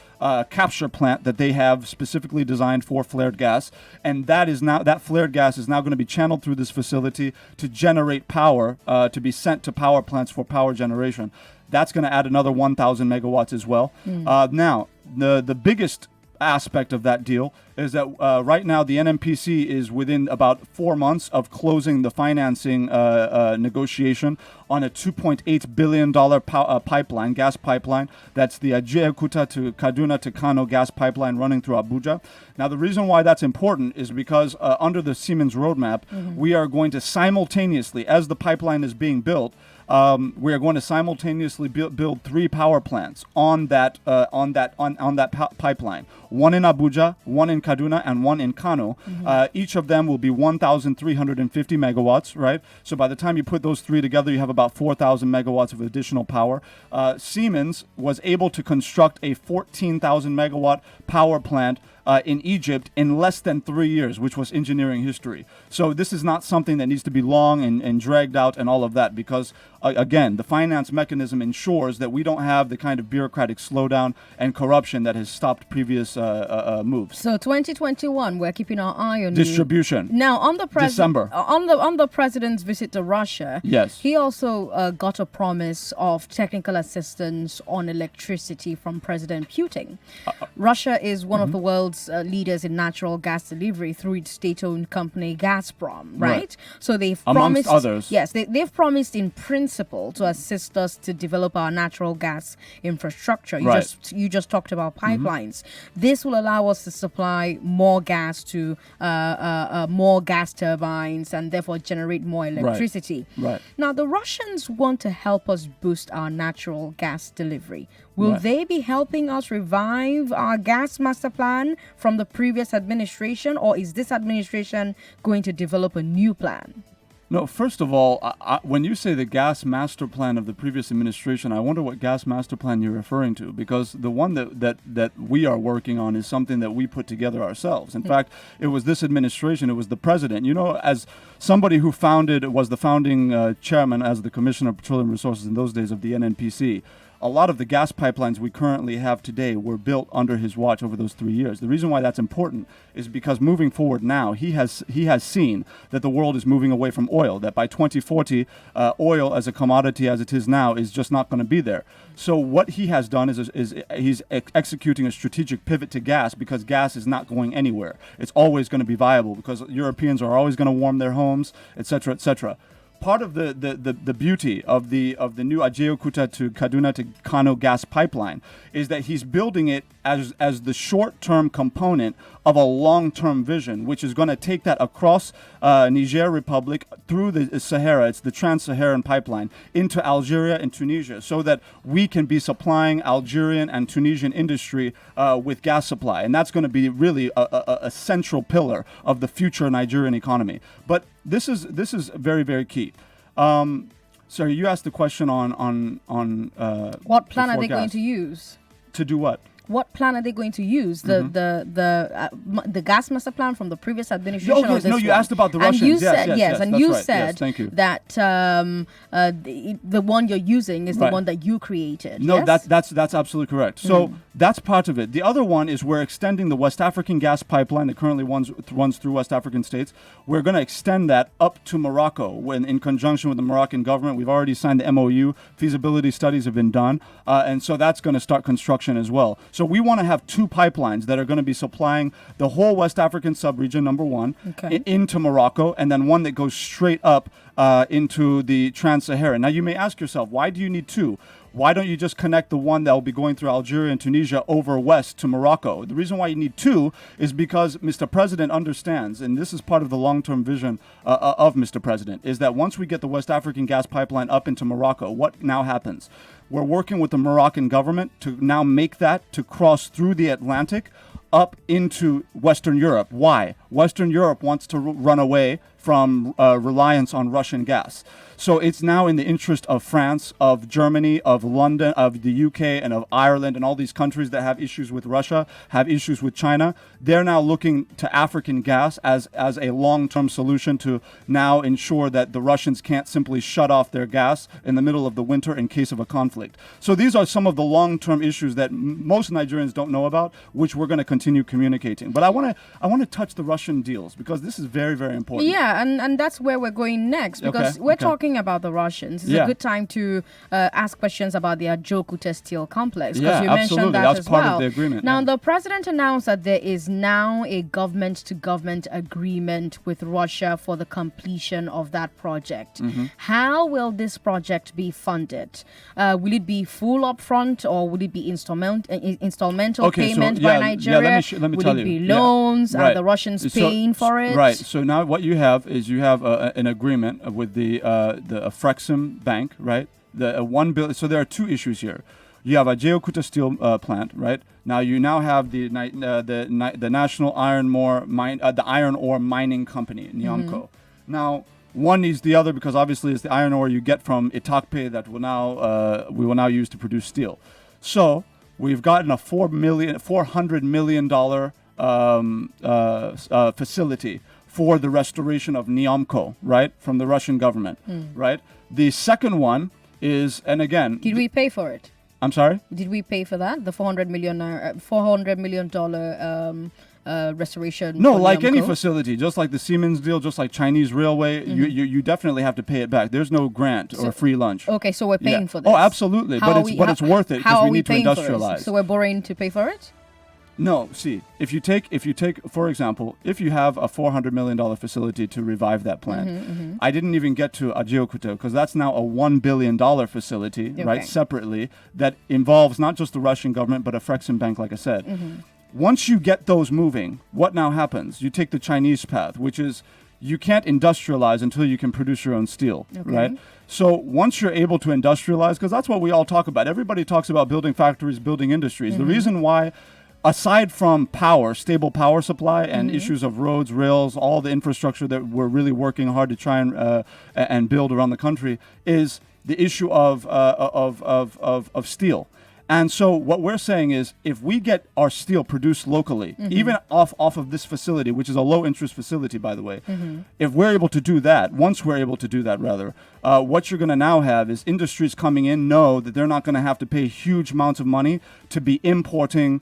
capture plant that they have specifically designed for flared gas. And that flared gas is now going to be channeled through this facility to generate power, to be sent to power plants for power generation. That's going to add another 1,000 megawatts as well. Now, the biggest aspect of that deal is that right now the NMPC is within about 4 months of closing the financing negotiation on a $2.8 billion pipeline, gas pipeline. That's the Aghogho to Kaduna to Kano gas pipeline running through Abuja. Now, the reason why that's important is because under the Siemens roadmap, we are going to simultaneously, as the pipeline is being built, we are going to simultaneously build 3 power plants on that pipeline. One in Abuja, one in Kaduna, and one in Kano. Each of them will be 1,350 megawatts, right? So by the time you put those 3 together, you have about 4,000 megawatts of additional power. Siemens was able to construct a 14,000 megawatt power plant in Egypt in less than 3 years, which was engineering history. So this is not something that needs to be long and dragged out and all of that, because again, the finance mechanism ensures that we don't have the kind of bureaucratic slowdown and corruption that has stopped previous moves. So 2021, we're keeping our eye on Distribution. You. Now, on the December. on the president's visit to Russia, Yes. he also got a promise of technical assistance on electricity from President Putin. Russia is one of the world's leaders in natural gas delivery through its state-owned company Gazprom, right? So they've Amongst promised others. Yes, they've promised in principle to assist us to develop our natural gas infrastructure. You just talked about pipelines. This will allow us to supply more gas to more gas turbines and therefore generate more electricity. Right. Now, the Russians want to help us boost our natural gas delivery. Will Right. they be helping us revive our gas master plan from the previous administration, or is this administration going to develop a new plan? No, first of all, when you say the gas master plan of the previous administration, I wonder what gas master plan you're referring to, because the one that we are working on is something that we put together ourselves. In fact, it was this administration, it was the president. You know, as somebody who was the founding chairman as the Commissioner of Petroleum Resources in those days of the NNPC, a lot of the gas pipelines we currently have today were built under his watch over those 3 years. The reason why that's important is because moving forward now, he has seen that the world is moving away from oil, that by 2040, oil as a commodity as it is now is just not going to be there. So what he has done is he's executing a strategic pivot to gas, because gas is not going anywhere. It's always going to be viable because Europeans are always going to warm their homes, etc., etc. Part of the beauty of the new Ajeokuta to Kaduna to Kano gas pipeline is that he's building it as the short-term component of a long-term vision, which is going to take that across Niger Republic through the Sahara, it's the Trans-Saharan pipeline, into Algeria and Tunisia, so that we can be supplying Algerian and Tunisian industry with gas supply. And that's going to be really a central pillar of the future Nigerian economy. But this is very, very key. Sorry, you asked the question on What plan are they gas. going to use? To do what? What plan are they going to use? The gas master plan from the previous administration? Oh, yes. Or this No, you one? asked about the And Russians. you said, Yes, and that's you right. said Yes, thank you. that the one you're using is the Right. one that you created. No, yes? that's absolutely correct. So that's part of it. The other one is we're extending the West African gas pipeline that currently runs through West African states. We're going to extend that up to Morocco in conjunction with the Moroccan government. We've already signed the MOU. Feasibility studies have been done. And so that's going to start construction as well. So we want to have two pipelines that are going to be supplying the whole West African sub-region, number one, into Morocco, and then one that goes straight up into the Trans-Saharan. Now, you may ask yourself, why do you need two? Why don't you just connect the one that will be going through Algeria and Tunisia over west to Morocco? The reason why you need two is because Mr. President understands, and this is part of the long-term vision of Mr. President, is that once we get the West African gas pipeline up into Morocco, what now happens? We're working with the Moroccan government to now make that to cross through the Atlantic up into Western Europe. Why? Western Europe wants to run away from reliance on Russian gas. So it's now in the interest of France, of Germany, of London, of the UK, and of Ireland, and all these countries that have issues with Russia, have issues with China. They're now looking to African gas as a long-term solution to now ensure that the Russians can't simply shut off their gas in the middle of the winter in case of a conflict. So these are some of the long-term issues that most Nigerians don't know about, which we're going to continue communicating. But I want to touch the Russian deals, because this is very, very important. Yeah, and that's where we're going next, because we're talking about the Russians. It's a good time to ask questions about the Aghogho steel complex, because you mentioned that that's as part well. of the agreement. Now, the president announced that there is now a government-to-government agreement with Russia for the completion of that project. How will this project be funded? Will it be full upfront, or will it be installmental payments by Nigeria? Let me will tell it you. be loans? Right. Are the Russians paying for it? Right. So now what you have is an agreement with the Frexim Bank, right? The 1 billion. So there are two issues here. You have a Ajeokuta steel plant, right? Now you have the National Iron Ore Mining Company, NIAMCO. Now one needs the other, because obviously it's the iron ore you get from Itakpe that we will now use to produce steel. So we've gotten a $400 million facility for the restoration of Niamco, right, from the Russian government, right? The second one is, and again, Did we pay for it? I'm sorry? Did we pay for that? The $400 million restoration? No, for like any Niamco? facility, just like the Siemens deal, just like Chinese Railway, you definitely have to pay it back. There's no grant or free lunch. Okay, so we're paying Yeah. for this. Oh, absolutely, How but are it's worth it how because are we need to paying for it? industrialize. So we're borrowing to pay for it? No, see, if you take, for example, if you have a $400 million facility to revive that plant, I didn't even get to Aghogho because that's now a $1 billion facility, right, separately, that involves not just the Russian government, but a Frexim bank, like I said. Once you get those moving, what now happens? You take the Chinese path, which is you can't industrialize until you can produce your own steel, right? So once you're able to industrialize, because that's what we all talk about. Everybody talks about building factories, building industries. The reason why, aside from power, stable power supply and issues of roads, rails, all the infrastructure that we're really working hard to try and build around the country, is the issue of steel. And so what we're saying is, if we get our steel produced locally, even off of this facility, which is a low interest facility, by the way, if we're able to do that, once we're able to do that, rather, what you're going to now have is industries coming in know that they're not going to have to pay huge amounts of money to be importing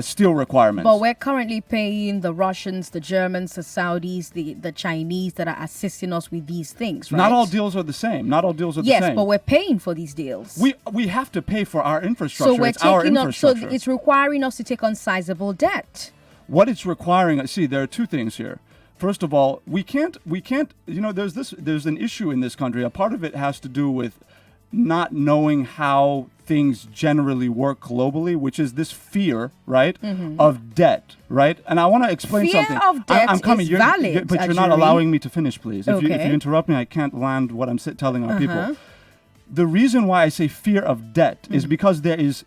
steel requirements. But we're currently paying the Russians, the Germans, the Saudis, the Chinese that are assisting us with these things, right? Not all deals are the same. Not all deals are the same. Yes, but we're paying for these deals. We have to pay for our infrastructure. So we're it's our taking up. So infrastructure. it's requiring us to take on sizable debt. What it's requiring, see, there are two things here. First of all, we can't, there's an issue in this country. A part of it has to do with not knowing how things generally work globally, which is this fear, right, of debt, right? And I want to explain Fear something. of debt I'm coming. is valid, but you're not Ajuri. allowing me to finish, please. If you Okay. interrupt me, I can't land what I'm telling our people. The reason why I say fear of debt is because there is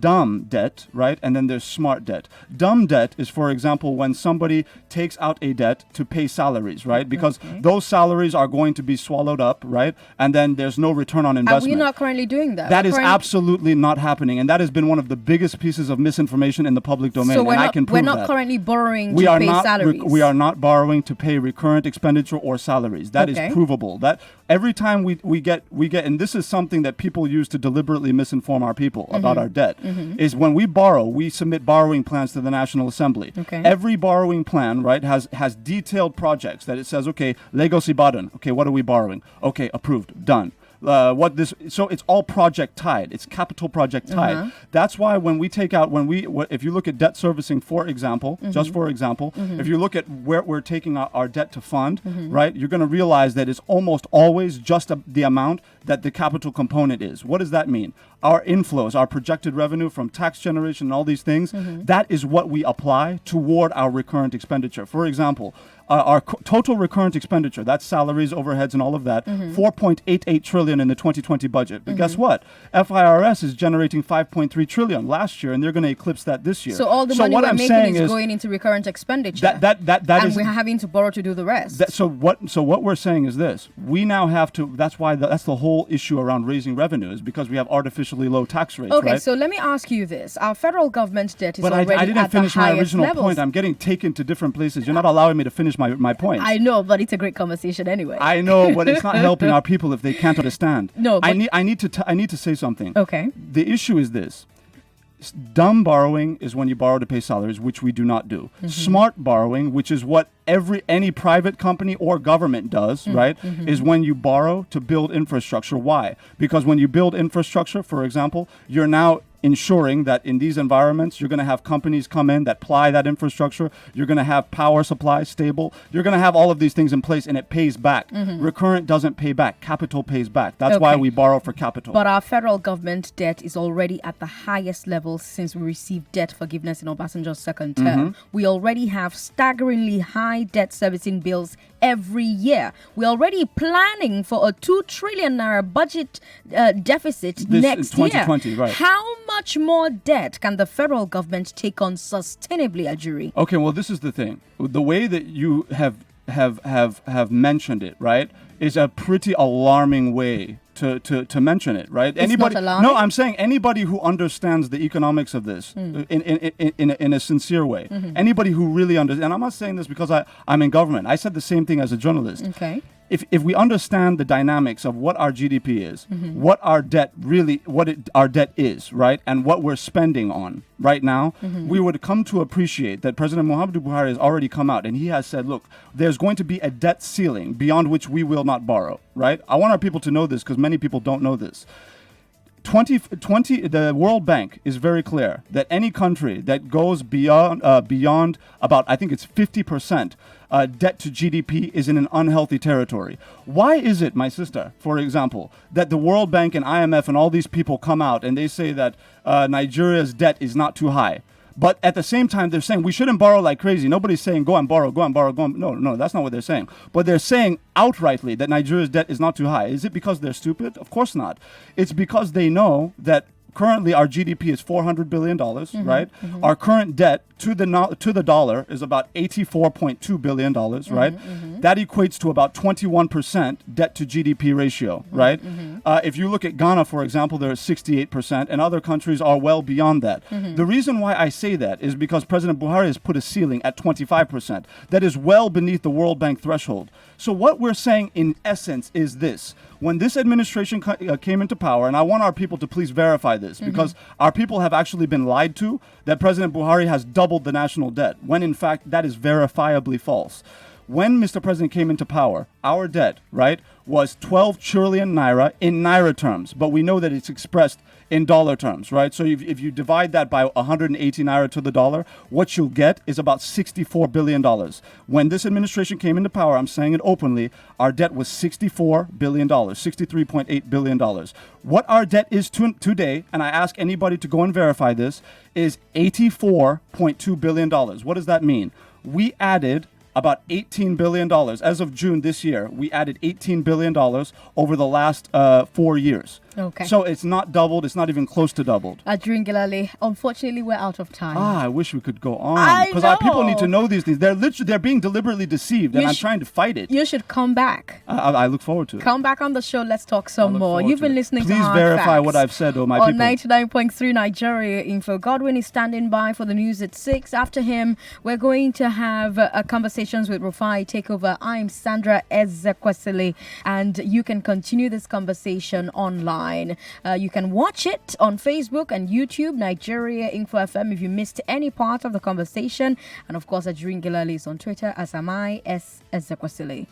dumb debt, right? And then there's smart debt. Dumb debt is, for example, when somebody takes out a debt to pay salaries, right? Because those salaries are going to be swallowed up, right? And then there's no return on Are investment. we not currently doing that? That is Currently- absolutely not happening, and that has been one of the biggest pieces of misinformation in the public domain. So we're and I not, can prove we're not that. currently borrowing We to are pay not. salaries. We are not borrowing to pay recurrent expenditure or salaries. That is Okay. provable. That every time we get, and this is something that people use to deliberately misinform our people about our debt, is when we borrow, we submit borrowing plans to the National Assembly. Okay. Every borrowing plan, right, has detailed projects that it says, okay, Lagos Ibadan. Okay, what are we borrowing? Okay, approved, done. So it's all project tied. It's capital project tied. That's why when we take out, if you look at debt servicing, for example, just for example, if you look at where we're taking our debt to fund, right, you're going to realize that it's almost always just the amount that the capital component is. What does that mean? Our inflows, our projected revenue from tax generation and all these things, that is what we apply toward our recurrent expenditure. For example, our total recurrent expenditure, that's salaries, overheads, and all of that, 4.88 trillion in the 2020 budget. But guess what? FIRS is generating 5.3 trillion last year, and they're going to eclipse that this year. So all the money what we're I'm making saying is going into recurrent expenditure. and and we're having to borrow to do the rest. So what we're saying is this: we now have to. That's why that's the whole issue around raising revenue, is because we have artificially low tax rates. Okay, right? so let me ask you this: our federal government debt is But already I didn't at finish the my highest original levels. point. I'm getting taken to different places. You're not allowing me to finish my point. I know, but it's a great conversation anyway. I know, but it's not helping our people if they can't understand. No, but- I need to say something. Okay. The issue is this: dumb borrowing is when you borrow to pay salaries, which we do not do. Smart borrowing, which is what any private company or government does, right, is when you borrow to build infrastructure. Why? Because when you build infrastructure, for example, you're now ensuring that in these environments, you're going to have companies come in that ply that infrastructure. You're going to have power supply stable. You're going to have all of these things in place, and it pays back. Recurrent doesn't pay back. Capital pays back. That's why Okay. we borrow for capital. But our federal government debt is already at the highest level since we received debt forgiveness in Obasanjo's second term. We already have staggeringly high debt servicing bills every year. We're already planning for a 2 trillion naira budget deficit This next is 2020, year. right. How much more debt can the federal government take on sustainably, Ajuri? Okay, well, this is the thing. The way that you have have mentioned it, right, is a pretty alarming way to mention it, right? It's not alarming? No, I'm saying anybody who understands the economics of this in a sincere way, anybody who really understands, and I'm not saying this because I'm in government. I said the same thing as a journalist. Okay. If we understand the dynamics of what our GDP is, what our debt our debt is, right, and what we're spending on right now, we would come to appreciate that President Muhammadu Buhari has already come out and he has said, look, there's going to be a debt ceiling beyond which we will not borrow, right? I want our people to know this because many people don't know this. The World Bank is very clear that any country that goes beyond about, I think it's 50% debt to GDP is in an unhealthy territory. Why is it, my sister, for example, that the World Bank and IMF and all these people come out and they say that Nigeria's debt is not too high? But at the same time, they're saying we shouldn't borrow like crazy. Nobody's saying go and borrow. No, that's not what they're saying. But they're saying outrightly that Nigeria's debt is not too high. Is it because they're stupid? Of course not. It's because they know that currently our GDP is $400 billion, right? Our current debt to the dollar is about $84.2 billion, right? That equates to about 21% debt to GDP ratio, right? If you look at Ghana, for example, they're at 68%, and other countries are well beyond that. The reason why I say that is because President Buhari has put a ceiling at 25%. That is well beneath the World Bank threshold. So what we're saying in essence is this. When this administration came into power, and I want our people to please verify this, because our people have actually been lied to, that President Buhari has doubled the national debt, when in fact that is verifiably false. When Mr. President came into power, our debt, right, was 12 trillion naira in naira terms, but we know that it's expressed in dollar terms, right? So if you divide that by 180 naira to the dollar, what you'll get is about $64 billion. When this administration came into power, I'm saying it openly, our debt was $64 billion, $63.8 billion. What our debt is today, and I ask anybody to go and verify this, is $84.2 billion. What does that mean? We added about $18 billion. As of June this year, we added $18 billion over the last 4 years. Okay. So it's not doubled. It's not even close to doubled. Ajuri Ngelale, unfortunately, we're out of time. I wish we could go on. Because our people need to know these things. They're being deliberately deceived, and I'm trying to fight it. You should come back. I look forward to it. Come back on the show. Let's talk some more. You've been listening to Hard Please verify Facts what I've said, my on people. 99.3 Nigeria Info. Godwin is standing by for the news at 6. After him, we're going to have conversations with Rufai Takeover. I'm Sandra Ezekwesili, and you can continue this conversation online. You can watch it on Facebook and YouTube, Nigeria Info FM, if you missed any part of the conversation. And of course, Ajuri Ngelale is on Twitter as am I, Ezekwesili.